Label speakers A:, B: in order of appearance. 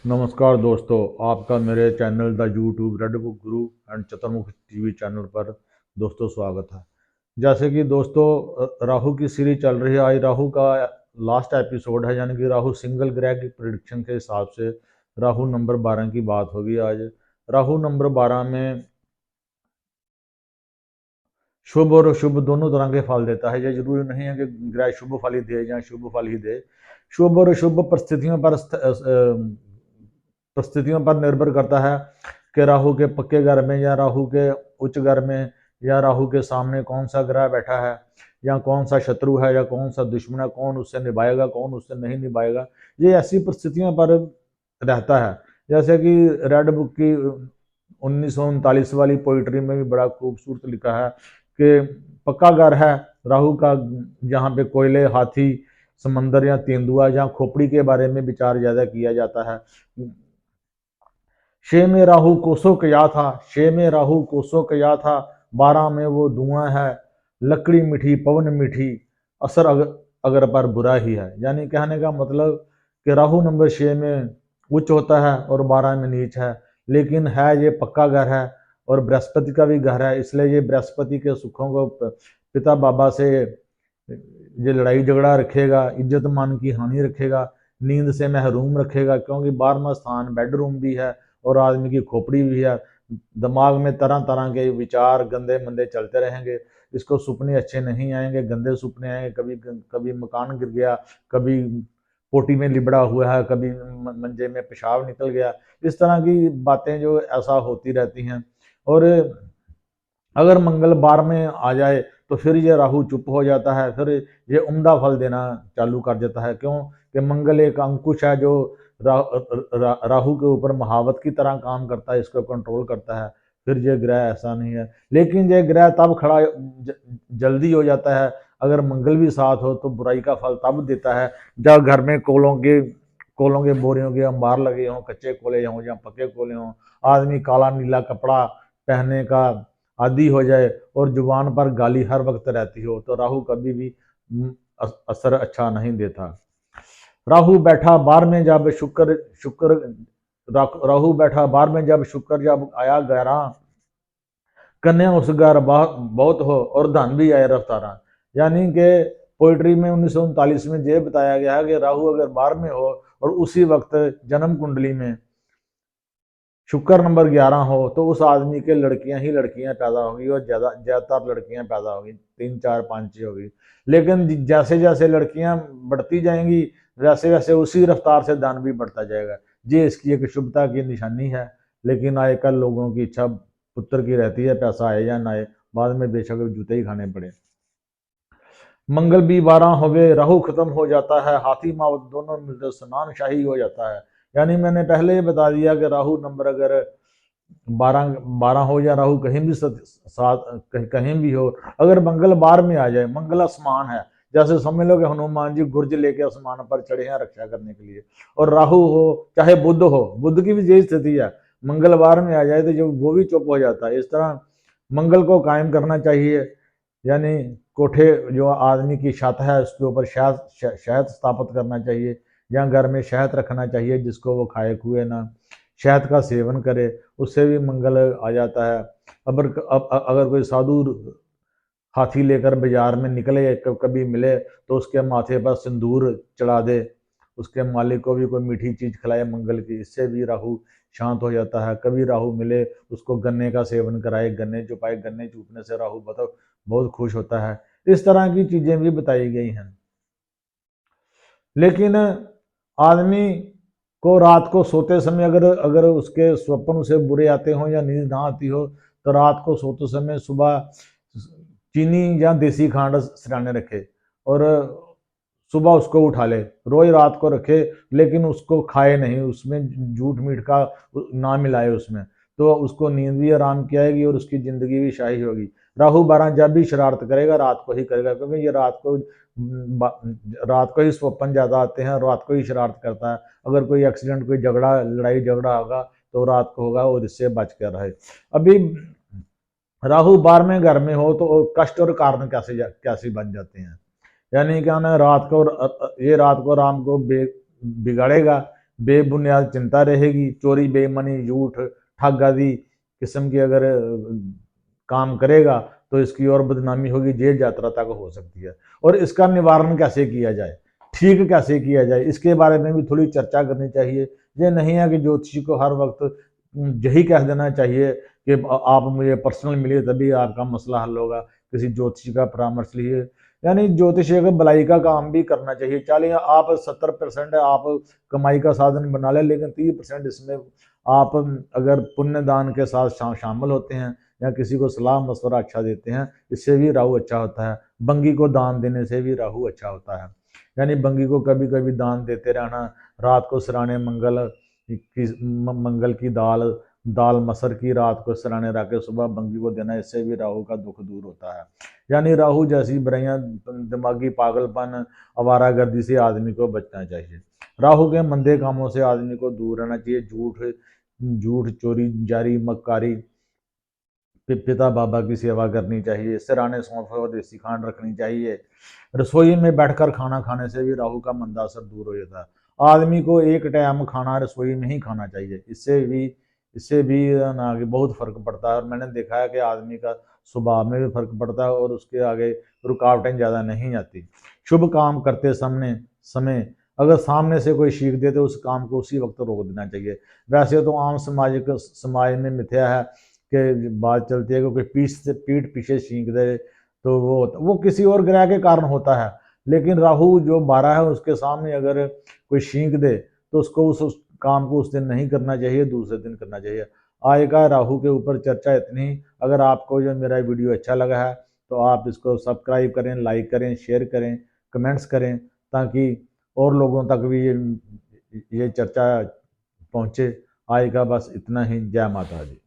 A: नमस्कार दोस्तों, आपका मेरे channel the YouTube red book Guru and Chaturmukh TV channel पर दोस्तों स्वागत है। जैसे कि दोस्तों राहु की सीरीज चल रही है। आज राहु का लास्ट एपिसोड है, यानी कि राहु सिंगल ग्रह की प्रिडिक्शन के हिसाब से राहु नंबर 12 की बात होगी आज। राहु नंबर 12 में शुभ और अशुभ दोनों तरह के फल देता है। ये जरूरी नहीं है कि ग्रह शुभ फल ही दे या शुभ फल ही दे। शुभ और अशुभ परिस्थितियों पर निर्भर करता है कि राहु के पक्के घर में या राहु के उच्च घर में या राहु के सामने कौन सा ग्रह बैठा है या कौन सा शत्रु है या कौन सा दुश्मन है, कौन उससे निभाएगा कौन उससे नहीं निभाएगा। ये ऐसी परिस्थितियों पर रहता है। जैसे कि रेड बुक की 1939 वाली पोइट्री में भी बड़ा खूबसूरत लिखा है कि पक्का घर है राहु का, जहाँ पे कोयले, हाथी, समंदर या तेंदुआ, जहाँ खोपड़ी के बारे में विचार ज्यादा किया जाता है। शे में राहु कोसों कया था, शे में राहु कोसों कया था, 12 में वो धुआं है, लकड़ी मीठी पवन मीठी, असर अगर पर बुरा ही है। यानी कहने का मतलब कि राहु नंबर 6 में उच्च होता है और 12 में नीच है, लेकिन है ये पक्का घर है और बृहस्पति का भी घर है, इसलिए ये बृहस्पति के सुखों को पिता बाबा से ये लड़ाई झगड़ा रखेगा, इज्जत मान की हानि रखेगा, नींद से महरूम रखेगा, क्योंकि 12वां स्थान बेडरूम भी है और आदमी की खोपड़ी भी है। दिमाग में तरह तरह के विचार गंदे मंदे चलते रहेंगे, इसको सपने अच्छे नहीं आएंगे, गंदे सपने आएंगे। कभी कभी मकान गिर गया, कभी पोटी में लिबड़ा हुआ है, कभी मंजे में पेशाब निकल गया, इस तरह की बातें जो ऐसा होती रहती हैं। और अगर मंगल 12 में आ जाए तो फिर ये राहु चुप हो जाता है, फिर ये उम्दा फल देना चालू कर देता है। क्यों कि मंगल एक अंकुश है जो राहु के ऊपर महावत की तरह काम करता है, इसको कंट्रोल करता है। फिर ये ग्रह ऐसा नहीं है, लेकिन ये ग्रह तब खड़ा जल्दी हो जाता है अगर मंगल भी साथ हो, तो बुराई का फल तब देता है जब घर में कोलों के बोरियों के अंबार लगे हों, कच्चे कोले हों या पक्के कोले हों, आदमी काला नीला कपड़ा पहनने का आदि हो जाए और जुबान पर गाली हर वक्त रहती हो, तो राहु कभी भी असर अच्छा नहीं देता। राहु बैठा 12 में जब शुक्र शुक्र राहु बैठा 12 में जब शुक्र जब आया 11, कन्या उस घर बहुत हो और धन भी आए रफ्तारा। यानी कि पोइट्री में 1939 में यह बताया गया है कि राहु अगर 12 में हो और उसी वक्त जन्म कुंडली में शुक्र नंबर 11 हो, तो उस आदमी के लड़कियां ही लड़कियां पैदा होगी और ज्यादातर लड़कियां पैदा होगी, 3 4 5 6 होगी। लेकिन जैसे जैसे लड़कियां बढ़ती जाएंगी वैसे वैसे उसी रफ्तार से दान भी बढ़ता जाएगा। ये इसकी एक शुभता की निशानी है। लेकिन आजकल लोगों की इच्छा पुत्र की रहती है, पैसा आए या ना आए, बाद में बेशक जूते ही खाने पड़े। मंगल भी 12 हो गए, राहु खत्म हो जाता है, हाथी मावत दोनों मिलकर स्नान शाही हो जाता है। यानी मैंने पहले ही बता दिया कि राहु नंबर अगर 12 हो या राहु कहीं भी कहीं भी हो, अगर मंगल 12 में आ जाए, मंगल आसमान है, जैसे समझ लो कि हनुमान जी गुर्ज लेके आसमान पर चढ़े हैं रक्षा करने के लिए, और राहु हो चाहे बुध हो, बुध की भी यही स्थिति है, मंगलवार में आ जाए तो जो वो भी चुप हो जाता है। इस तरह मंगल को कायम करना चाहिए। यानी कोठे जो आदमी की छत है उसके ऊपर शहद स्थापित करना चाहिए, या घर में शहद रखना चाहिए जिसको वो खाए खुए ना, शहद का सेवन करे, उससे भी मंगल आ जाता है। अगर कोई साधु हाथी लेकर बाजार में निकले, कभी मिले, तो उसके माथे पर सिंदूर चढ़ा दे, उसके मालिक को भी कोई मीठी चीज खिलाए मंगल की, इससे भी राहु शांत हो जाता है। कभी राहु मिले उसको गन्ने का सेवन कराए, गन्ने चुपाए, गन्ने चूपने से राहु बहुत खुश होता है। इस तरह की चीजें भी बताई गई हैं। लेकिन आदमी को रात को सोते समय अगर अगर उसके स्वप्न उसे बुरे आते हो या नींद ना आती हो, तो रात को सोते समय सुबह चीनी या देसी खांड सिराने रखे और सुबह उसको उठा ले। रोज रात को रखे लेकिन उसको खाए नहीं, उसमें झूठ मीठ का ना मिलाए उसमें, तो उसको नींद भी आराम की आएगी और उसकी जिंदगी भी शाही होगी। राहु 12 जब भी शरारत करेगा रात को ही करेगा, क्योंकि ये रात को ही स्वप्न ज्यादा आते हैं, रात को ही शरारत करता है। अगर कोई एक्सीडेंट, कोई झगड़ा, लड़ाई झगड़ा होगा तो रात को होगा, और इससे बच कर रहे। अभी राहु 12वें घर में हो तो कष्ट और कारण कैसे बन जाते हैं। यानी क्या ना, रात को ये रात को राम को बिगाड़ेगा, बेबुनियाद चिंता रहेगी, चोरी बेईमानी झूठ ठग आदि किस्म की अगर काम करेगा तो इसकी और बदनामी होगी, जेल यात्रा तक हो सकती है। और इसका निवारण कैसे किया जाए, ठीक कैसे किया जाए, इसके बारे में भी थोड़ी चर्चा करनी चाहिए। ये नहीं है कि ज्योतिषी को हर वक्त यही कह देना चाहिए कि आप मुझे पर्सनल मिलिए तभी आपका मसला हल होगा, किसी ज्योतिषी का परामर्श लीजिए। यानी ज्योतिषी को भलाई का काम भी करना चाहिए। चलिए आप 70% आप कमाई का साधन बना लें, लेकिन 30% इसमें आप अगर पुण्य दान के साथ शामिल होते हैं या किसी को सलाह मशवरा अच्छा देते हैं, इससे भी राहु अच्छा होता है। बंगी को दान देने से भी राहु अच्छा होता है। यानी बंगी को कभी कभी दान देते रहना, रात को सराने मंगल की दाल दाल मसर की रात को सराने रख के सुबह बंगी को देना, इससे भी राहु का दुख दूर होता है। यानी राहु जैसी बुराइयां, दिमागी पागलपन, आवारागर्दी से आदमी को बचना चाहिए। राहु के मंदे कामों से आदमी को दूर रहना चाहिए। झूठ चोरी जारी मक्कारी, पिता बाबा की सेवा करनी चाहिए, सिराने सौंफ और देसी खांड रखनी चाहिए। रसोई में बैठकर खाना खाने से भी राहु का मंदा असर दूर हो जाता है। आदमी को एक टाइम खाना रसोई में ही खाना चाहिए, इससे भी ना आगे बहुत फर्क पड़ता है। और मैंने देखा है कि आदमी का स्वभाव में भी फर्क पड़ता है और उसके आगे रुकावटें ज़्यादा नहीं आती। शुभ काम करते समय अगर सामने से कोई सीख दे तो उस काम को उसी वक्त रोक देना चाहिए। वैसे तो आम समाज में मिथ्या है कि बात चलती है कि कोई पीठ पीछे सीख दे तो वो किसी और ग्रह के कारण होता है। लेकिन राहु जो 12 है उसके सामने अगर कोई सीख दे तो उसको उस काम को उस दिन नहीं करना चाहिए, दूसरे दिन करना चाहिए। आज का राहु के ऊपर चर्चा इतनी। अगर आपको जो मेरा वीडियो अच्छा लगा है तो आप इसको सब्सक्राइब करें, लाइक करें, शेयर करें, कमेंट्स करें, ताकि और लोगों तक भी ये चर्चा पहुँचे। आज का बस इतना ही। जय माता दी।